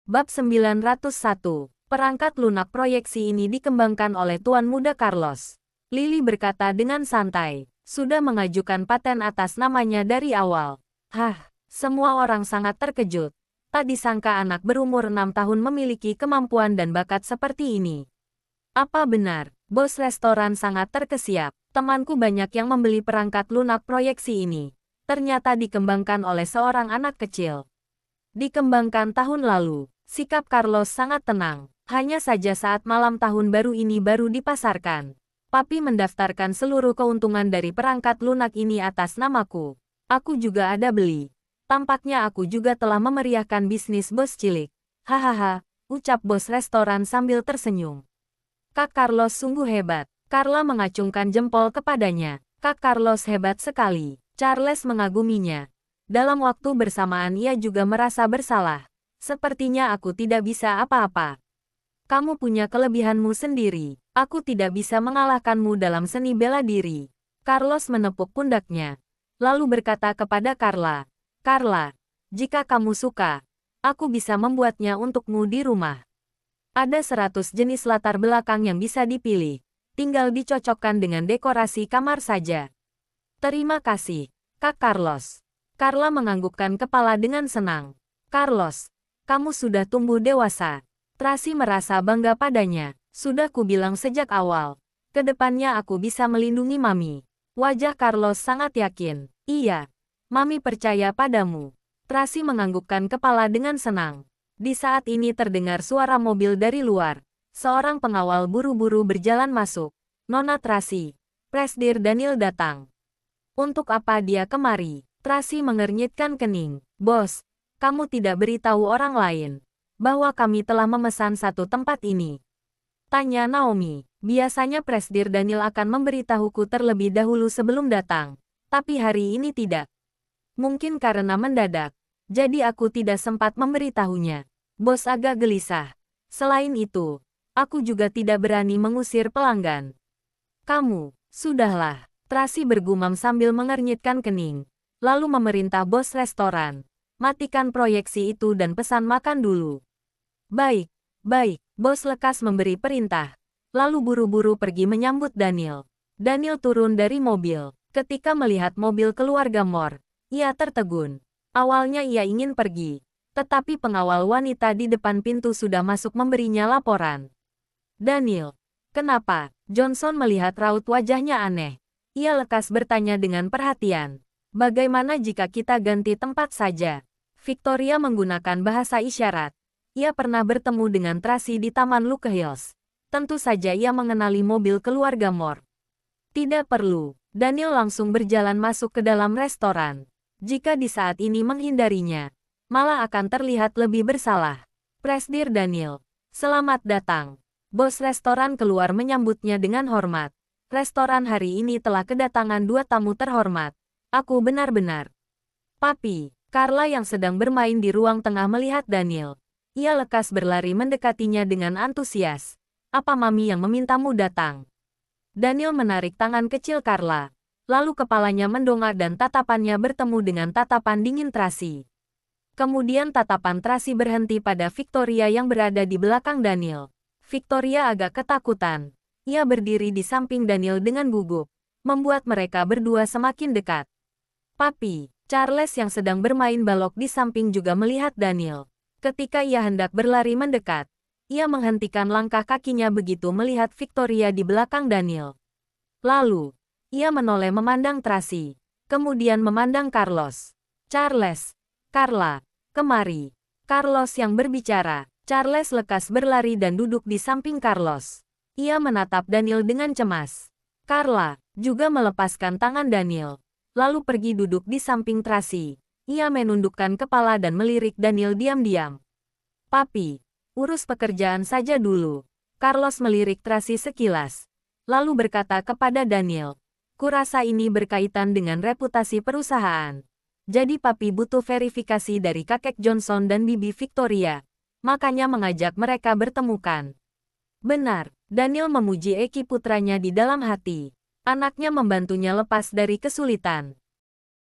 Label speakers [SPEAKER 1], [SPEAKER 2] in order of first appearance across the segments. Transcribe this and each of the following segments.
[SPEAKER 1] Bab 901. Perangkat lunak proyeksi ini dikembangkan oleh Tuan Muda Carlos. Lily berkata dengan santai, sudah mengajukan paten atas namanya dari awal. Hah, semua orang sangat terkejut. Tak disangka anak berumur 6 tahun memiliki kemampuan dan bakat seperti ini. Apa benar, bos restoran sangat terkesiap. Temanku banyak yang membeli perangkat lunak proyeksi ini. Ternyata dikembangkan oleh seorang anak kecil. Dikembangkan tahun lalu. Sikap Carlos sangat tenang. Hanya saja saat malam tahun baru ini baru dipasarkan. Papi mendaftarkan seluruh keuntungan dari perangkat lunak ini atas namaku. Aku juga ada beli. Tampaknya aku juga telah memeriahkan bisnis bos cilik. Hahaha, ucap bos restoran sambil tersenyum. Kak Carlos sungguh hebat. Carla mengacungkan jempol kepadanya. Kak Carlos hebat sekali. Charles mengaguminya. Dalam waktu bersamaan ia juga merasa bersalah. Sepertinya aku tidak bisa apa-apa. Kamu punya kelebihanmu sendiri. Aku tidak bisa mengalahkanmu dalam seni bela diri. Carlos menepuk pundaknya. Lalu berkata kepada Carla, Carla, jika kamu suka, aku bisa membuatnya untukmu di rumah. Ada 100 jenis latar belakang yang bisa dipilih. Tinggal dicocokkan dengan dekorasi kamar saja. Terima kasih, Kak Carlos. Carla menganggukkan kepala dengan senang. Carlos, kamu sudah tumbuh dewasa. Tracy merasa bangga padanya. Sudah kubilang sejak awal. Kedepannya aku bisa melindungi Mami. Wajah Carlos sangat yakin. Iya, Mami percaya padamu. Tracy menganggukkan kepala dengan senang. Di saat ini terdengar suara mobil dari luar. Seorang pengawal buru-buru berjalan masuk. Nona Tracy, Presdir Daniel datang. Untuk apa dia kemari? Tracy mengernyitkan kening. Bos, kamu tidak beritahu orang lain bahwa kami telah memesan satu tempat ini. Tanya Naomi. Biasanya Presdir Daniel akan memberitahuku terlebih dahulu sebelum datang. Tapi hari ini tidak. Mungkin karena mendadak. Jadi aku tidak sempat memberitahunya. Bos agak gelisah. Selain itu, aku juga tidak berani mengusir pelanggan. Kamu, sudahlah. Tracy bergumam sambil mengernyitkan kening. Lalu memerintah bos restoran. Matikan proyeksi itu dan pesan makan dulu. Baik, baik. Bos lekas memberi perintah. Lalu buru-buru pergi menyambut Daniel. Daniel turun dari mobil. Ketika melihat mobil keluarga Moore, ia tertegun. Awalnya ia ingin pergi. Tetapi pengawal wanita di depan pintu sudah masuk memberinya laporan. Daniel, kenapa? Johnson melihat raut wajahnya aneh. Ia lekas bertanya dengan perhatian. Bagaimana jika kita ganti tempat saja? Victoria menggunakan bahasa isyarat. Ia pernah bertemu dengan Tracy di Taman Luke Hills. Tentu saja ia mengenali mobil keluarga Moore. Tidak perlu. Daniel langsung berjalan masuk ke dalam restoran. Jika di saat ini menghindarinya, malah akan terlihat lebih bersalah. Presdir Daniel, selamat datang. Bos restoran keluar menyambutnya dengan hormat. Restoran hari ini telah kedatangan 2 tamu terhormat. Aku benar-benar. Papi, Carla yang sedang bermain di ruang tengah melihat Daniel. Ia lekas berlari mendekatinya dengan antusias. Apa Mami yang memintamu datang? Daniel menarik tangan kecil Carla. Lalu kepalanya mendongak dan tatapannya bertemu dengan tatapan dingin Tracy. Kemudian tatapan Tracy berhenti pada Victoria yang berada di belakang Daniel. Victoria agak ketakutan. Ia berdiri di samping Daniel dengan gugup, membuat mereka berdua semakin dekat. Papi, Charles yang sedang bermain balok di samping juga melihat Daniel. Ketika ia hendak berlari mendekat, ia menghentikan langkah kakinya begitu melihat Victoria di belakang Daniel. Lalu, ia menoleh memandang Tracy, kemudian memandang Carlos. Charles, Carla, kemari. Carlos yang berbicara. Charles lekas berlari dan duduk di samping Carlos. Ia menatap Daniel dengan cemas. Carla juga melepaskan tangan Daniel, lalu pergi duduk di samping Tracy. Ia menundukkan kepala dan melirik Daniel diam-diam. Papi, urus pekerjaan saja dulu. Carlos melirik Tracy sekilas, lalu berkata kepada Daniel, kurasa ini berkaitan dengan reputasi perusahaan. Jadi papi butuh verifikasi dari kakek Johnson dan bibi Victoria. Makanya mengajak mereka bertemukan. Benar, Daniel memuji Eki putranya di dalam hati. Anaknya membantunya lepas dari kesulitan.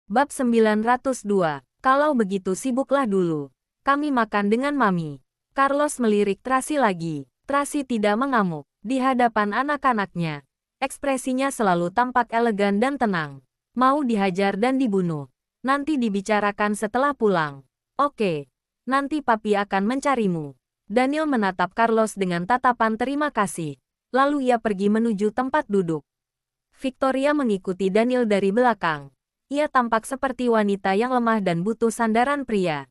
[SPEAKER 1] Bab 902. Kalau begitu sibuklah dulu. Kami makan dengan Mami. Carlos melirik Tracy lagi. Tracy tidak mengamuk. Di hadapan anak-anaknya, ekspresinya selalu tampak elegan dan tenang. Mau dihajar dan dibunuh. Nanti dibicarakan setelah pulang. Oke, nanti papi akan mencarimu. Daniel menatap Carlos dengan tatapan terima kasih. Lalu ia pergi menuju tempat duduk. Victoria mengikuti Daniel dari belakang. Ia tampak seperti wanita yang lemah dan butuh sandaran pria.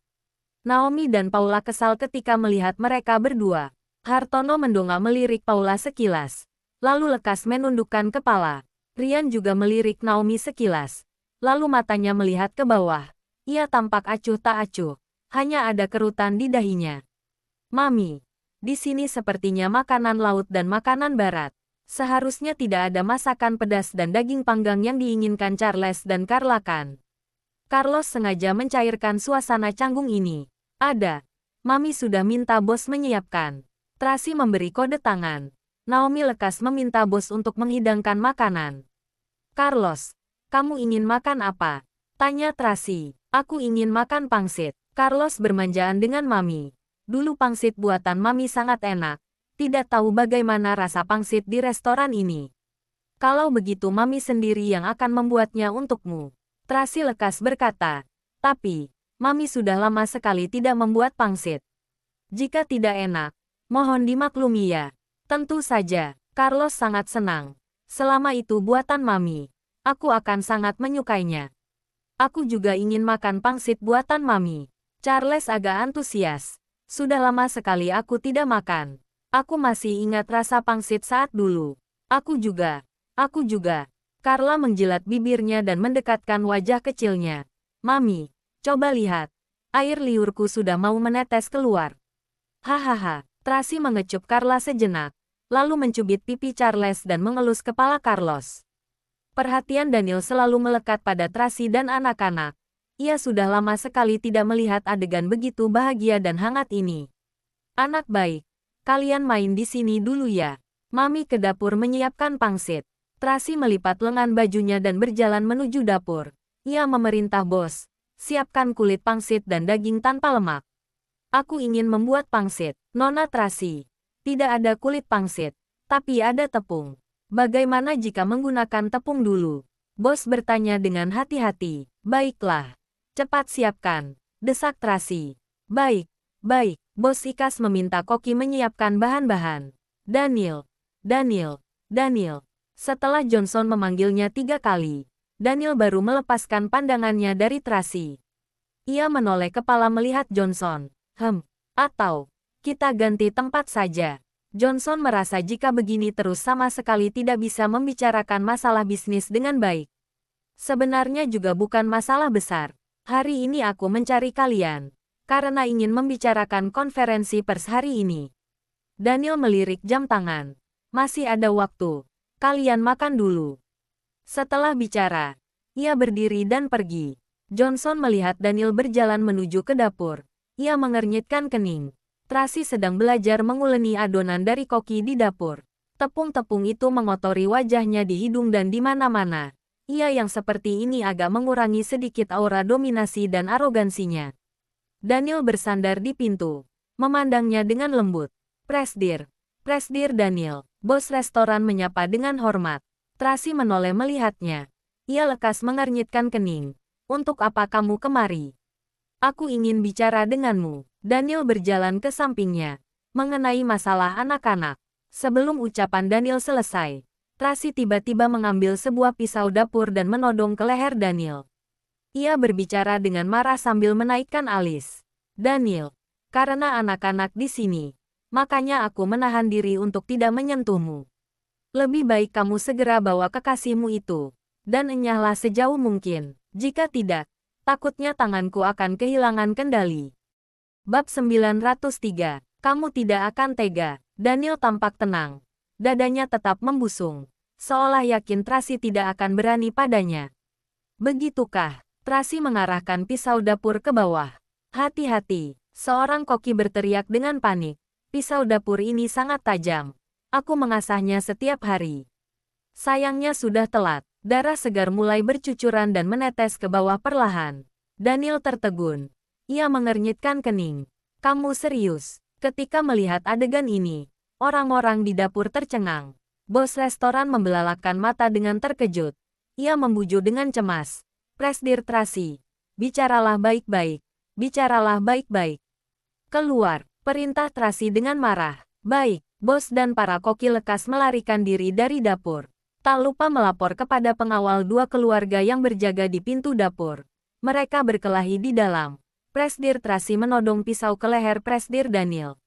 [SPEAKER 1] Naomi dan Paula kesal ketika melihat mereka berdua. Hartono mendongak melirik Paula sekilas. Lalu lekas menundukkan kepala. Rian juga melirik Naomi sekilas. Lalu matanya melihat ke bawah. Ia tampak acuh tak acuh. Hanya ada kerutan di dahinya. Mami, di sini sepertinya makanan laut dan makanan barat. Seharusnya tidak ada masakan pedas dan daging panggang yang diinginkan Charles dan Carla kan. Carlos sengaja mencairkan suasana canggung ini. Ada. Mami sudah minta bos menyiapkan. Tracy memberi kode tangan. Naomi lekas meminta bos untuk menghidangkan makanan. Carlos, kamu ingin makan apa? Tanya Tracy. Aku ingin makan pangsit. Carlos bermanjaan dengan Mami. Dulu pangsit buatan Mami sangat enak. Tidak tahu bagaimana rasa pangsit di restoran ini. Kalau begitu Mami sendiri yang akan membuatnya untukmu. Tracy lekas berkata. Tapi, Mami sudah lama sekali tidak membuat pangsit. Jika tidak enak, mohon dimaklumi ya. Tentu saja, Carlos sangat senang. Selama itu buatan Mami, aku akan sangat menyukainya. Aku juga ingin makan pangsit buatan Mami. Charles agak antusias. Sudah lama sekali aku tidak makan. Aku masih ingat rasa pangsit saat dulu. Aku juga. Carla menjilat bibirnya dan mendekatkan wajah kecilnya. Mami, coba lihat. Air liurku sudah mau menetes keluar. Hahaha. Tracy mengecup Carla sejenak. Lalu mencubit pipi Charles dan mengelus kepala Carlos. Perhatian Daniel selalu melekat pada Tracy dan anak-anak. Ia sudah lama sekali tidak melihat adegan begitu bahagia dan hangat ini. Anak baik. Kalian main di sini dulu ya. Mami ke dapur menyiapkan pangsit. Tracy melipat lengan bajunya dan berjalan menuju dapur. Ia memerintah bos. Siapkan kulit pangsit dan daging tanpa lemak. Aku ingin membuat pangsit. Nona Tracy. Tidak ada kulit pangsit. Tapi ada tepung. Bagaimana jika menggunakan tepung dulu? Bos bertanya dengan hati-hati. Baiklah. Cepat siapkan. Desak Tracy. Baik. Bos ikas meminta Koki menyiapkan bahan-bahan. Daniel. Setelah Johnson memanggilnya 3 kali, Daniel baru melepaskan pandangannya dari Tracy. Ia menoleh kepala melihat Johnson. Atau, kita ganti tempat saja. Johnson merasa jika begini terus sama sekali tidak bisa membicarakan masalah bisnis dengan baik. Sebenarnya juga bukan masalah besar. Hari ini aku mencari kalian. Karena ingin membicarakan konferensi pers hari ini. Daniel melirik jam tangan. Masih ada waktu. Kalian makan dulu. Setelah bicara, ia berdiri dan pergi. Johnson melihat Daniel berjalan menuju ke dapur. Ia mengernyitkan kening. Tracy sedang belajar menguleni adonan dari Koki di dapur. Tepung-tepung itu mengotori wajahnya di hidung dan di mana-mana. Ia yang seperti ini agak mengurangi sedikit aura dominasi dan arogansinya. Daniel bersandar di pintu, memandangnya dengan lembut. Presdir Daniel, bos restoran menyapa dengan hormat. Tracy menoleh melihatnya. Ia lekas mengernyitkan kening. Untuk apa kamu kemari? Aku ingin bicara denganmu. Daniel berjalan ke sampingnya. Mengenai masalah anak-anak. Sebelum ucapan Daniel selesai, Tracy tiba-tiba mengambil sebuah pisau dapur dan menodong ke leher Daniel. Ia berbicara dengan marah sambil menaikkan alis. Daniel, karena anak-anak di sini, makanya aku menahan diri untuk tidak menyentuhmu. Lebih baik kamu segera bawa kekasihmu itu, dan enyahlah sejauh mungkin. Jika tidak, takutnya tanganku akan kehilangan kendali. Bab 903, kamu tidak akan tega. Daniel tampak tenang. Dadanya tetap membusung, seolah yakin Tracy tidak akan berani padanya. Begitukah? Tracy mengarahkan pisau dapur ke bawah. Hati-hati, seorang koki berteriak dengan panik. Pisau dapur ini sangat tajam. Aku mengasahnya setiap hari. Sayangnya sudah telat. Darah segar mulai bercucuran dan menetes ke bawah perlahan. Daniel tertegun. Ia mengernyitkan kening. Kamu serius? Ketika melihat adegan ini, orang-orang di dapur tercengang. Bos restoran membelalakan mata dengan terkejut. Ia membujuk dengan cemas. Presdir Tracy, bicaralah baik-baik. Bicaralah baik-baik. Keluar, perintah Tracy dengan marah. Baik, bos dan para koki lekas melarikan diri dari dapur. Tak lupa melapor kepada pengawal dua keluarga yang berjaga di pintu dapur. Mereka berkelahi di dalam. Presdir Tracy menodong pisau ke leher Presdir Daniel.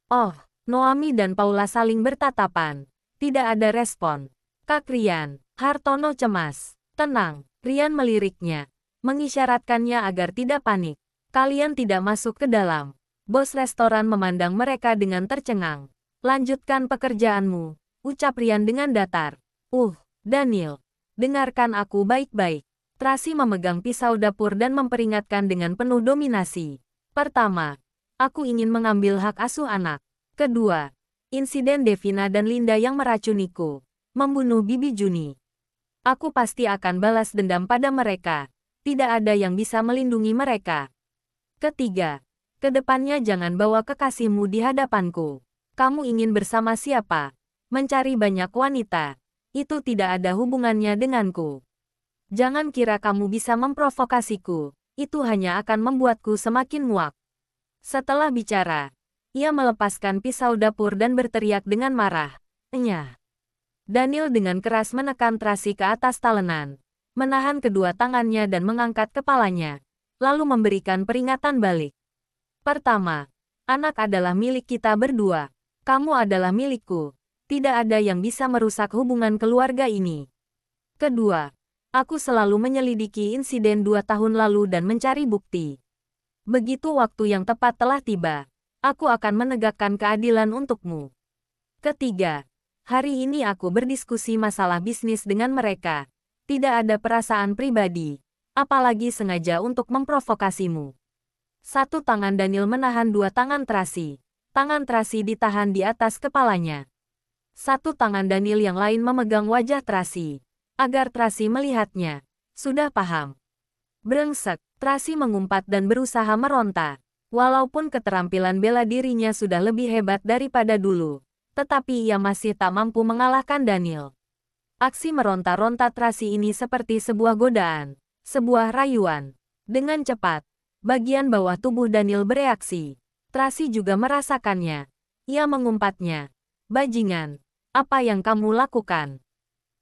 [SPEAKER 1] Oh, Noami dan Paula saling bertatapan. Tidak ada respon. Kak Rian, Hartono cemas. Tenang, Rian meliriknya. Mengisyaratkannya agar tidak panik. Kalian tidak masuk ke dalam. Bos restoran memandang mereka dengan tercengang. Lanjutkan pekerjaanmu, ucap Rian dengan datar. Daniel, dengarkan aku baik-baik. Tracy memegang pisau dapur dan memperingatkan dengan penuh dominasi. Pertama, aku ingin mengambil hak asuh anak. Kedua, insiden Devina dan Linda yang meracuniku, membunuh Bibi Juni. Aku pasti akan balas dendam pada mereka. Tidak ada yang bisa melindungi mereka. Ketiga, kedepannya jangan bawa kekasihmu di hadapanku. Kamu ingin bersama siapa? Mencari banyak wanita. Itu tidak ada hubungannya denganku. Jangan kira kamu bisa memprovokasiku. Itu hanya akan membuatku semakin muak. Setelah bicara, ia melepaskan pisau dapur dan berteriak dengan marah. Enyah. Daniel dengan keras menekan Tracy ke atas talenan, menahan kedua tangannya dan mengangkat kepalanya, lalu memberikan peringatan balik. Pertama, anak adalah milik kita berdua. Kamu adalah milikku. Tidak ada yang bisa merusak hubungan keluarga ini. Kedua, aku selalu menyelidiki insiden 2 tahun lalu dan mencari bukti. Begitu waktu yang tepat telah tiba, aku akan menegakkan keadilan untukmu. Ketiga, hari ini aku berdiskusi masalah bisnis dengan mereka. Tidak ada perasaan pribadi, apalagi sengaja untuk memprovokasimu. Satu tangan Daniel menahan dua tangan Tracy. Tangan Tracy ditahan di atas kepalanya. Satu tangan Daniel yang lain memegang wajah Tracy, agar Tracy melihatnya. Sudah paham. Brengsek, Tracy mengumpat dan berusaha meronta. Walaupun keterampilan bela dirinya sudah lebih hebat daripada dulu, tetapi ia masih tak mampu mengalahkan Daniel. Aksi meronta-ronta Tracy ini seperti sebuah godaan, sebuah rayuan. Dengan cepat, bagian bawah tubuh Daniel bereaksi. Tracy juga merasakannya. Ia mengumpatnya. Bajingan, apa yang kamu lakukan?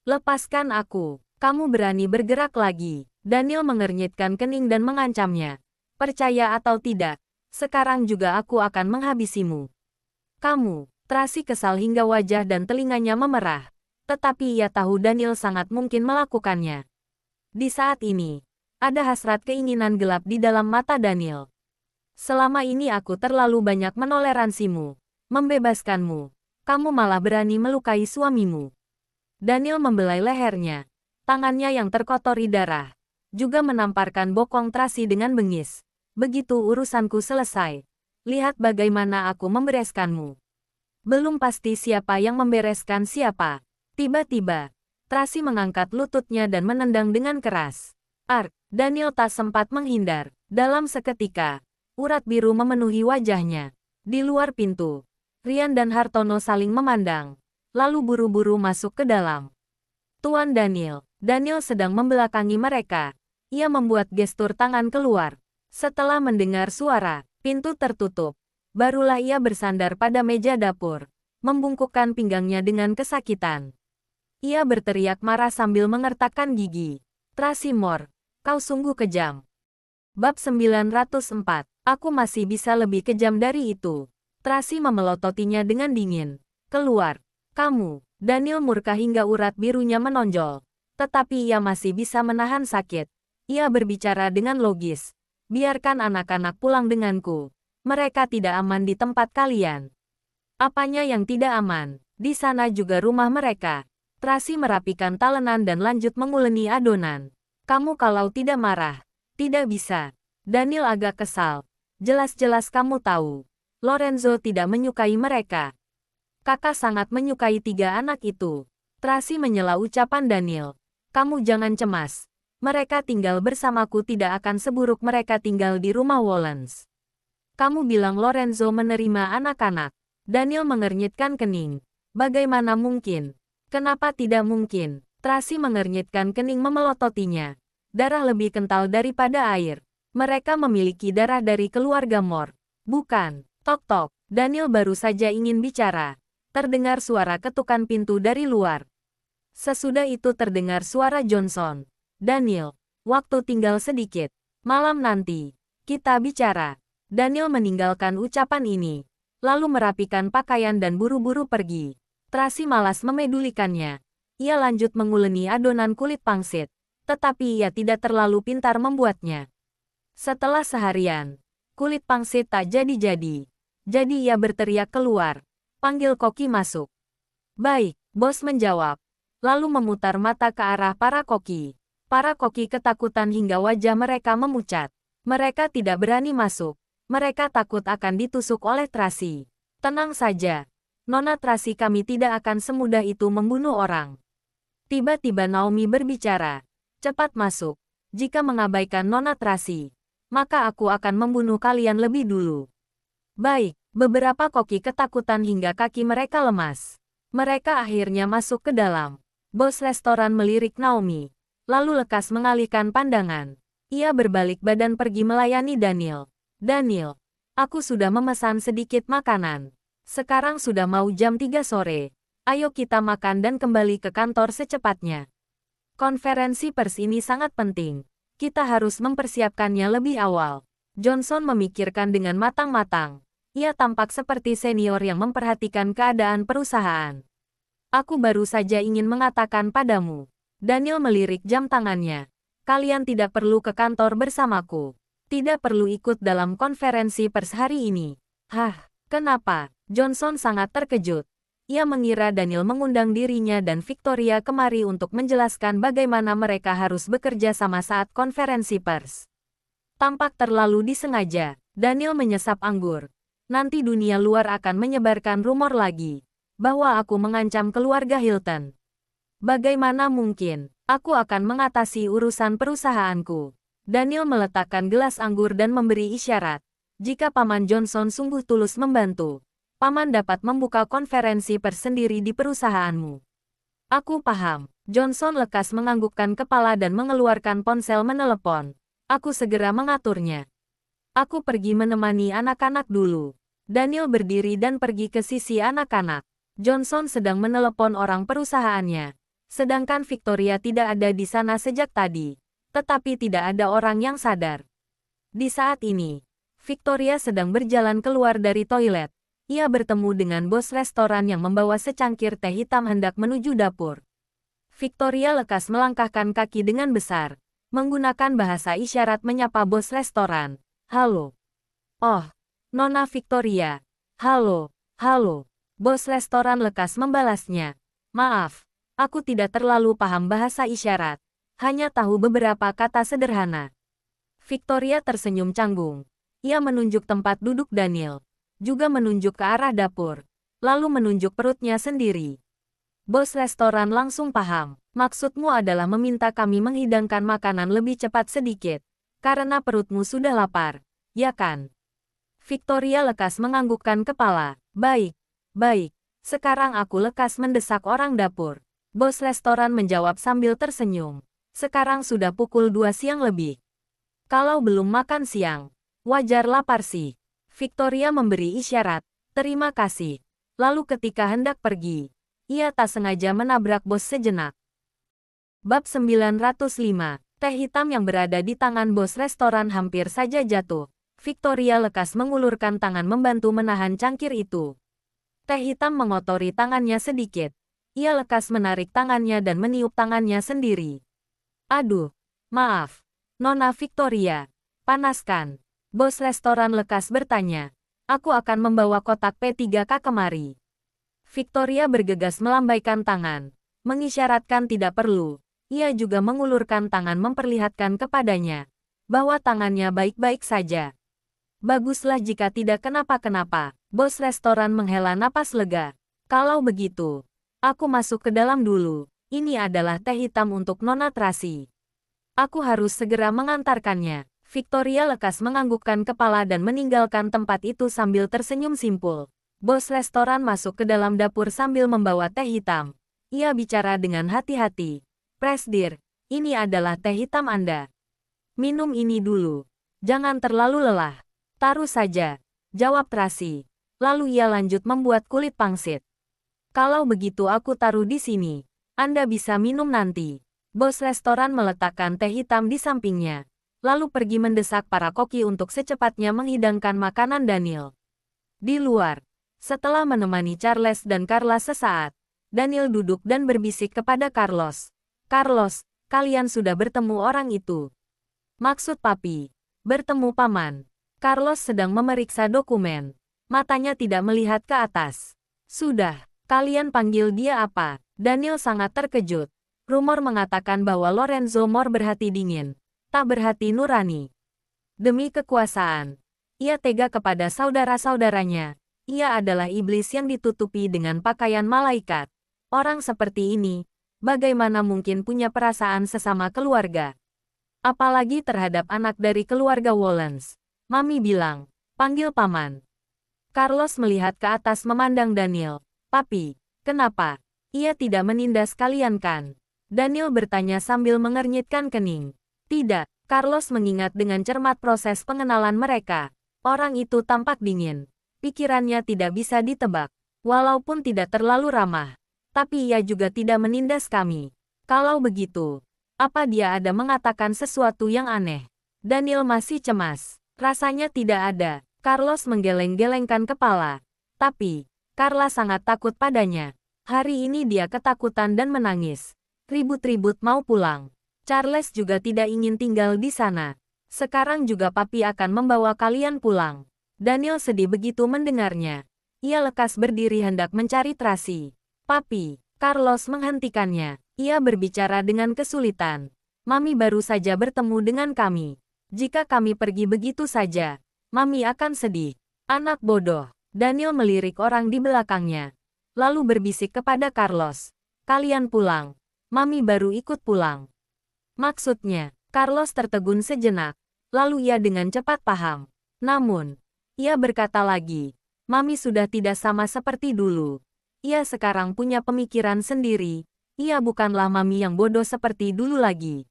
[SPEAKER 1] Lepaskan aku, kamu berani bergerak lagi. Daniel mengernyitkan kening dan mengancamnya. Percaya atau tidak, sekarang juga aku akan menghabisimu. Kamu, Tracy kesal hingga wajah dan telinganya memerah. Tetapi ia tahu Daniel sangat mungkin melakukannya. Di saat ini, ada hasrat keinginan gelap di dalam mata Daniel. Selama ini aku terlalu banyak menoleransimu, membebaskanmu. Kamu malah berani melukai suamimu. Daniel membelai lehernya. Tangannya yang terkotori darah, juga menamparkan bokong Tracy dengan bengis. Begitu urusanku selesai, lihat bagaimana aku membereskanmu. Belum pasti siapa yang membereskan siapa. Tiba-tiba, Tracy mengangkat lututnya dan menendang dengan keras. Daniel tak sempat menghindar. Dalam seketika, urat biru memenuhi wajahnya. Di luar pintu, Rian dan Hartono saling memandang, lalu buru-buru masuk ke dalam. Tuan Daniel sedang membelakangi mereka. Ia membuat gestur tangan keluar. Setelah mendengar suara, pintu tertutup. Barulah ia bersandar pada meja dapur, membungkukkan pinggangnya dengan kesakitan. Ia berteriak marah sambil mengertakkan gigi. Tracy Moore, kau sungguh kejam. Bab 904, aku masih bisa lebih kejam dari itu. Tracy memelototinya dengan dingin. Keluar, kamu. Daniel murka hingga urat birunya menonjol. Tetapi ia masih bisa menahan sakit. Ia berbicara dengan logis. Biarkan anak-anak pulang denganku. Mereka tidak aman di tempat kalian. Apanya yang tidak aman? Di sana juga rumah mereka. Tracy merapikan talenan dan lanjut menguleni adonan. Kamu kalau tidak marah, tidak bisa. Daniel agak kesal. Jelas-jelas kamu tahu. Lorenzo tidak menyukai mereka. Kakak sangat menyukai 3 anak itu. Tracy menyela ucapan Daniel. Kamu jangan cemas. Mereka tinggal bersamaku tidak akan seburuk mereka tinggal di rumah Wallens. Kamu bilang Lorenzo menerima anak-anak. Daniel mengernyitkan kening. Bagaimana mungkin? Kenapa tidak mungkin? Tracy mengernyitkan kening memelototinya. Darah lebih kental daripada air. Mereka memiliki darah dari keluarga Moore. Bukan. Tok-tok. Daniel baru saja ingin bicara. Terdengar suara ketukan pintu dari luar. Sesudah itu terdengar suara Johnson. Daniel, waktu tinggal sedikit. Malam nanti, kita bicara. Daniel meninggalkan ucapan ini, lalu merapikan pakaian dan buru-buru pergi. Tracy malas memedulikannya. Ia lanjut menguleni adonan kulit pangsit, tetapi ia tidak terlalu pintar membuatnya. Setelah seharian, kulit pangsit tak jadi-jadi. Jadi ia berteriak keluar, panggil koki masuk. Baik, bos menjawab, lalu memutar mata ke arah para koki. Para koki ketakutan hingga wajah mereka memucat. Mereka tidak berani masuk. Mereka takut akan ditusuk oleh Tracy. Tenang saja. Nona Tracy, kami tidak akan semudah itu membunuh orang. Tiba-tiba Naomi berbicara. Cepat masuk. Jika mengabaikan Nona Tracy, maka aku akan membunuh kalian lebih dulu. Baik, beberapa koki ketakutan hingga kaki mereka lemas. Mereka akhirnya masuk ke dalam. Bos restoran melirik Naomi, lalu lekas mengalihkan pandangan. Ia berbalik badan pergi melayani Daniel. Daniel, aku sudah memesan sedikit makanan. Sekarang sudah mau jam 3 sore. Ayo kita makan dan kembali ke kantor secepatnya. Konferensi pers ini sangat penting. Kita harus mempersiapkannya lebih awal. Johnson memikirkan dengan matang-matang. Ia tampak seperti senior yang memperhatikan keadaan perusahaan. Aku baru saja ingin mengatakan padamu. Daniel melirik jam tangannya. Kalian tidak perlu ke kantor bersamaku. Tidak perlu ikut dalam konferensi pers hari ini. Hah, kenapa? Johnson sangat terkejut. Ia mengira Daniel mengundang dirinya dan Victoria kemari untuk menjelaskan bagaimana mereka harus bekerja sama saat konferensi pers. Tampak terlalu disengaja. Daniel menyesap anggur. Nanti dunia luar akan menyebarkan rumor lagi bahwa aku mengancam keluarga Hilton. Bagaimana mungkin? Aku akan mengatasi urusan perusahaanku. Daniel meletakkan gelas anggur dan memberi isyarat. Jika Paman Johnson sungguh tulus membantu, Paman dapat membuka konferensi pers sendiri di perusahaanmu. Aku paham. Johnson lekas menganggukkan kepala dan mengeluarkan ponsel menelepon. Aku segera mengaturnya. Aku pergi menemani anak-anak dulu. Daniel berdiri dan pergi ke sisi anak-anak. Johnson sedang menelepon orang perusahaannya. Sedangkan Victoria tidak ada di sana sejak tadi. Tetapi tidak ada orang yang sadar. Di saat ini, Victoria sedang berjalan keluar dari toilet. Ia bertemu dengan bos restoran yang membawa secangkir teh hitam hendak menuju dapur. Victoria lekas melangkahkan kaki dengan besar, menggunakan bahasa isyarat menyapa bos restoran. Halo. Oh, Nona Victoria. Halo, halo. Bos restoran lekas membalasnya. Maaf, aku tidak terlalu paham bahasa isyarat. Hanya tahu beberapa kata sederhana. Victoria tersenyum canggung. Ia menunjuk tempat duduk Daniel. Juga menunjuk ke arah dapur. Lalu menunjuk perutnya sendiri. Bos restoran langsung paham. Maksudmu adalah meminta kami menghidangkan makanan lebih cepat sedikit. Karena perutmu sudah lapar. Ya kan? Victoria lekas menganggukkan kepala. Baik, baik. Sekarang aku lekas mendesak orang dapur. Bos restoran menjawab sambil tersenyum. Sekarang sudah pukul 2 siang lebih. Kalau belum makan siang, wajar lapar sih. Victoria memberi isyarat, terima kasih. Lalu ketika hendak pergi, ia tak sengaja menabrak bos sejenak. Bab 905, teh hitam yang berada di tangan bos restoran hampir saja jatuh. Victoria lekas mengulurkan tangan membantu menahan cangkir itu. Teh hitam mengotori tangannya sedikit. Ia lekas menarik tangannya dan meniup tangannya sendiri. Aduh, maaf, Nona Victoria. Panaskan. Bos restoran lekas bertanya. Aku akan membawa kotak P3K kemari. Victoria bergegas melambaikan tangan, mengisyaratkan tidak perlu. Ia juga mengulurkan tangan memperlihatkan kepadanya bahwa tangannya baik-baik saja. Baguslah jika tidak kenapa-kenapa. Bos restoran menghela napas lega. Kalau begitu, aku masuk ke dalam dulu. Ini adalah teh hitam untuk Nona Tracy. Aku harus segera mengantarkannya. Victoria lekas menganggukkan kepala dan meninggalkan tempat itu sambil tersenyum simpul. Bos restoran masuk ke dalam dapur sambil membawa teh hitam. Ia bicara dengan hati-hati. Presdir, ini adalah teh hitam Anda. Minum ini dulu. Jangan terlalu lelah. Taruh saja, jawab Tracy. Lalu ia lanjut membuat kulit pangsit. Kalau begitu aku taruh di sini. Anda bisa minum nanti. Bos restoran meletakkan teh hitam di sampingnya. Lalu pergi mendesak para koki untuk secepatnya menghidangkan makanan Daniel. Di luar, setelah menemani Charles dan Carla sesaat, Daniel duduk dan berbisik kepada Carlos. Carlos, kalian sudah bertemu orang itu. Maksud papi, bertemu paman. Carlos sedang memeriksa dokumen. Matanya tidak melihat ke atas. Sudah, kalian panggil dia apa? Daniel sangat terkejut. Rumor mengatakan bahwa Lorenzo Mor berhati dingin. Tak berhati nurani. Demi kekuasaan, ia tega kepada saudara-saudaranya. Ia adalah iblis yang ditutupi dengan pakaian malaikat. Orang seperti ini, bagaimana mungkin punya perasaan sesama keluarga? Apalagi terhadap anak dari keluarga Wollens. Mami bilang, panggil paman. Carlos melihat ke atas memandang Daniel. Papi, kenapa? Ia tidak menindas kalian kan? Daniel bertanya sambil mengernyitkan kening. Tidak, Carlos mengingat dengan cermat proses pengenalan mereka. Orang itu tampak dingin. Pikirannya tidak bisa ditebak. Walaupun tidak terlalu ramah. Tapi ia juga tidak menindas kami. Kalau begitu, apa dia ada mengatakan sesuatu yang aneh? Daniel masih cemas. Rasanya tidak ada. Carlos menggeleng-gelengkan kepala. Tapi, Carla sangat takut padanya. Hari ini dia ketakutan dan menangis. Ribut-ribut mau pulang. Charles juga tidak ingin tinggal di sana. Sekarang juga papi akan membawa kalian pulang. Daniel sedih begitu mendengarnya. Ia lekas berdiri hendak mencari Tracy. Papi, Carlos menghentikannya. Ia berbicara dengan kesulitan. Mami baru saja bertemu dengan kami. Jika kami pergi begitu saja, Mami akan sedih. Anak bodoh. Daniel melirik orang di belakangnya. Lalu berbisik kepada Carlos. Kalian pulang. Mami baru ikut pulang. Maksudnya, Carlos tertegun sejenak. Lalu ia dengan cepat paham. Namun, ia berkata lagi, Mami sudah tidak sama seperti dulu. Ia sekarang punya pemikiran sendiri. Ia bukanlah Mami yang bodoh seperti dulu lagi.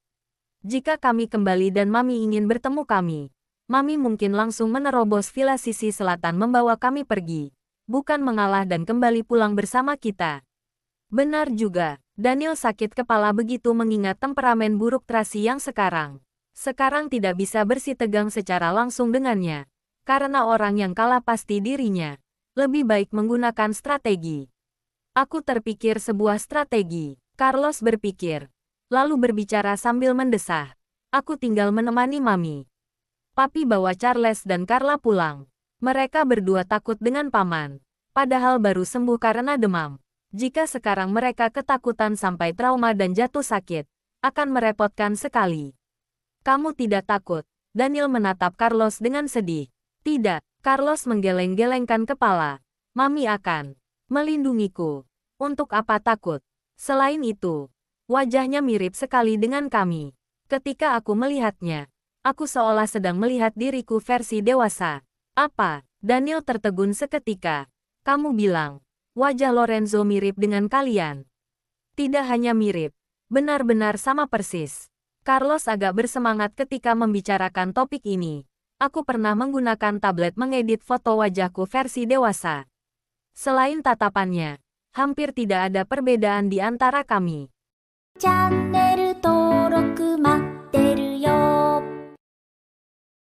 [SPEAKER 1] Jika kami kembali dan Mami ingin bertemu kami, Mami mungkin langsung menerobos villa sisi selatan membawa kami pergi. Bukan mengalah dan kembali pulang bersama kita. Benar juga. Daniel sakit kepala begitu mengingat temperamen buruk Tracy yang sekarang. Sekarang tidak bisa bersitegang secara langsung dengannya. Karena orang yang kalah pasti dirinya. Lebih baik menggunakan strategi. Aku terpikir sebuah strategi. Carlos berpikir. Lalu berbicara sambil mendesah. Aku tinggal menemani Mami. Papi bawa Charles dan Carla pulang. Mereka berdua takut dengan paman. Padahal baru sembuh karena demam. Jika sekarang mereka ketakutan sampai trauma dan jatuh sakit, akan merepotkan sekali. Kamu tidak takut? Daniel menatap Carlos dengan sedih. Tidak, Carlos menggeleng-gelengkan kepala. Mami akan melindungiku. Untuk apa takut? Selain itu, wajahnya mirip sekali dengan kami. Ketika aku melihatnya, aku seolah sedang melihat diriku versi dewasa. Apa? Daniel tertegun seketika. Kamu bilang, wajah Lorenzo mirip dengan kalian. Tidak hanya mirip, benar-benar sama persis. Carlos agak bersemangat ketika membicarakan topik ini. Aku pernah menggunakan tablet mengedit foto wajahku versi dewasa. Selain tatapannya, hampir tidak ada perbedaan di antara kami.
[SPEAKER 2] channel